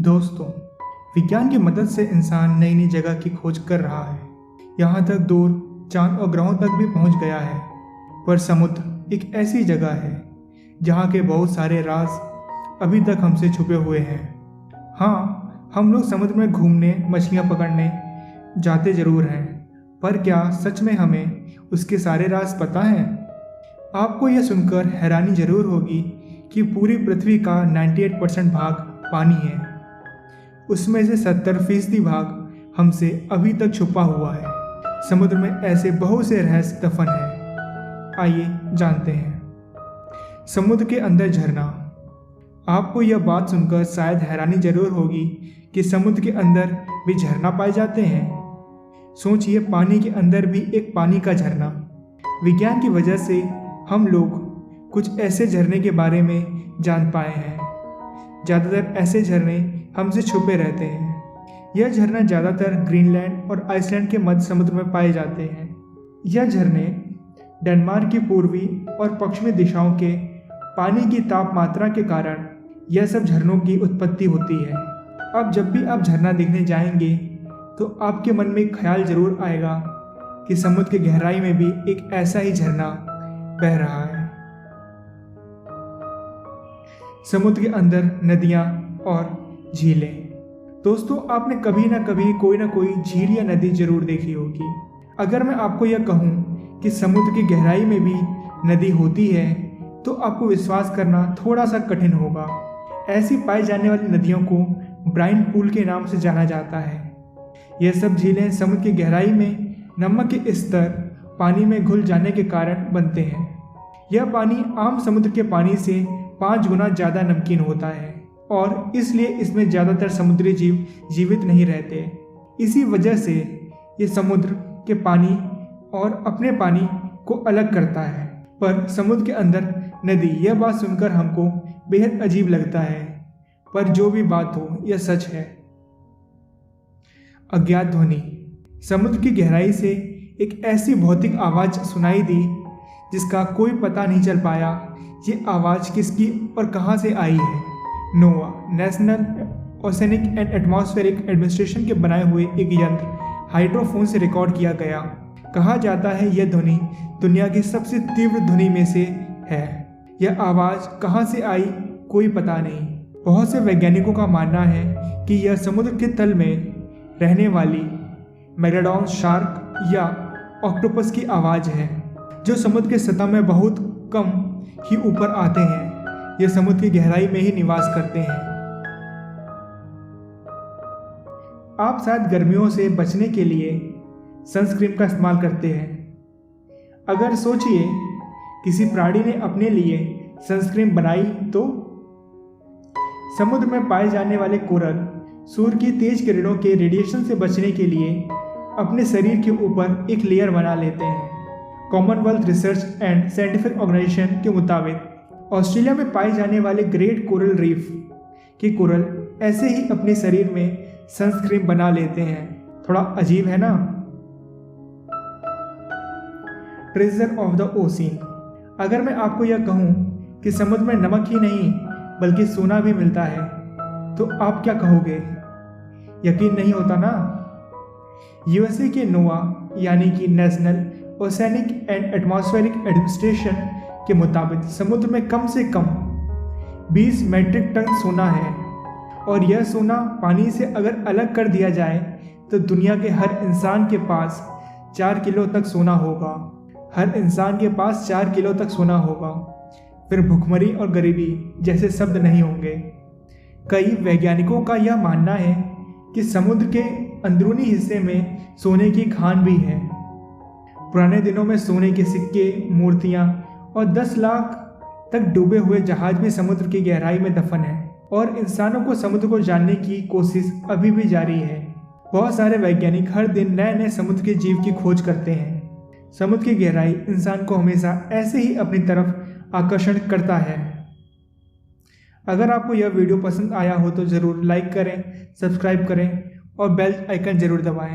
दोस्तों, विज्ञान की मदद से इंसान नई नई जगह की खोज कर रहा है। यहाँ तक दूर चांद और ग्रहों तक भी पहुँच गया है। पर समुद्र एक ऐसी जगह है जहाँ के बहुत सारे राज अभी तक हमसे छुपे हुए हैं। हाँ, हम लोग समुद्र में घूमने, मछलियाँ पकड़ने जाते ज़रूर हैं, पर क्या सच में हमें उसके सारे राज पता हैं? आपको यह सुनकर हैरानी ज़रूर होगी कि पूरी पृथ्वी का 98% भाग पानी है। उसमें से 70% भाग हमसे अभी तक छुपा हुआ है। समुद्र में ऐसे बहुत से रहस्य दफन हैं। आइए जानते हैं। समुद्र के अंदर झरना। आपको यह बात सुनकर शायद हैरानी जरूर होगी कि समुद्र के अंदर भी झरना पाए जाते हैं। सोचिए, पानी के अंदर भी एक पानी का झरना। विज्ञान की वजह से हम लोग कुछ ऐसे झरने के बारे में जान पाए हैं। ज़्यादातर ऐसे झरने हमसे छुपे रहते हैं। यह झरना ज़्यादातर ग्रीनलैंड और आइसलैंड के मध्य समुद्र में पाए जाते हैं। यह झरने डेनमार्क की पूर्वी और पश्चिमी दिशाओं के पानी की तापमात्रा के कारण यह सब झरनों की उत्पत्ति होती है। अब जब भी आप झरना देखने जाएंगे तो आपके मन में एक ख्याल जरूर आएगा कि समुद्र की गहराई में भी एक ऐसा ही झरना बह रहा है। समुद्र के अंदर नदियाँ और झीलें। दोस्तों, आपने कभी ना कभी कोई ना कोई झील या नदी जरूर देखी होगी। अगर मैं आपको यह कहूँ कि समुद्र की गहराई में भी नदी होती है तो आपको विश्वास करना थोड़ा सा कठिन होगा। ऐसी पाई जाने वाली नदियों को ब्राइन पूल के नाम से जाना जाता है। यह सब झीलें समुद्र की गहराई में नमक के स्तर पानी में घुल जाने के कारण बनते हैं। यह पानी आम समुद्र के पानी से 5 गुना ज़्यादा नमकीन होता है और इसलिए इसमें ज़्यादातर समुद्री जीव जीवित नहीं रहते। इसी वजह से ये समुद्र के पानी और अपने पानी को अलग करता है। पर समुद्र के अंदर नदी, यह बात सुनकर हमको बेहद अजीब लगता है, पर जो भी बात हो यह सच है। अज्ञात ध्वनि। समुद्र की गहराई से एक ऐसी भौतिक आवाज़ सुनाई दी जिसका कोई पता नहीं चल पाया ये आवाज़ किसकी और कहाँ से आई है। NOAA, National Oceanic and Atmospheric Administration के बनाए हुए एक यंत्र हाइड्रोफोन से रिकॉर्ड किया गया। कहा जाता है यह ध्वनि दुनिया की सबसे तीव्र ध्वनि में से है। यह आवाज़ कहाँ से आई कोई पता नहीं। बहुत से वैज्ञानिकों का मानना है कि यह समुद्र के तल में रहने वाली मेगालोडॉन शार्क या ऑक्टोपस की आवाज़ है, जो समुद्र के सतह में बहुत कम ही ऊपर आते हैं। यह समुद्र की गहराई में ही निवास करते हैं। आप शायद गर्मियों से बचने के लिए सनस्क्रीन का इस्तेमाल करते हैं। अगर सोचिए किसी प्राणी ने अपने लिए सनस्क्रीन बनाई तो समुद्र में पाए जाने वाले कोरल सूर्य की तेज किरणों के रेडिएशन से बचने के लिए अपने शरीर के ऊपर एक लेयर बना लेते हैं। Commonwealth research and scientific organisation के मुताबिक ऑस्ट्रेलिया में पाए जाने वाले ग्रेट कोरल रीफ के कोरल ऐसे ही अपने शरीर में सनस्क्रीन बना लेते हैं। थोड़ा अजीब है ना? Treasure of the ocean. अगर मैं आपको यह कहूँ कि समुद्र में नमक ही नहीं बल्कि सोना भी मिलता है तो आप क्या कहोगे? यकीन नहीं होता ना? यूएसए के नोवा यानी कि national Oceanic and Atmospheric Administration के मुताबिक समुद्र में कम से कम 20 मैट्रिक टन सोना है और यह सोना पानी से अगर अलग कर दिया जाए तो दुनिया के हर इंसान के पास 4 किलो तक सोना होगा। हर इंसान के पास 4 किलो तक सोना होगा। फिर भुखमरी और गरीबी जैसे शब्द नहीं होंगे। कई वैज्ञानिकों का यह मानना है कि समुद्र के अंदरूनी हिस्से में सोने की खान भी है। पुराने दिनों में सोने के सिक्के, मूर्तियाँ और 10 लाख तक डूबे हुए जहाज भी समुद्र की गहराई में दफन है और इंसानों को समुद्र को जानने की कोशिश अभी भी जारी है। बहुत सारे वैज्ञानिक हर दिन नए नए समुद्र के जीव की खोज करते हैं। समुद्र की गहराई इंसान को हमेशा ऐसे ही अपनी तरफ आकर्षण करता है। अगर आपको यह वीडियो पसंद आया हो तो ज़रूर लाइक करें, सब्सक्राइब करें और बेल आइकन ज़रूर दबाएं।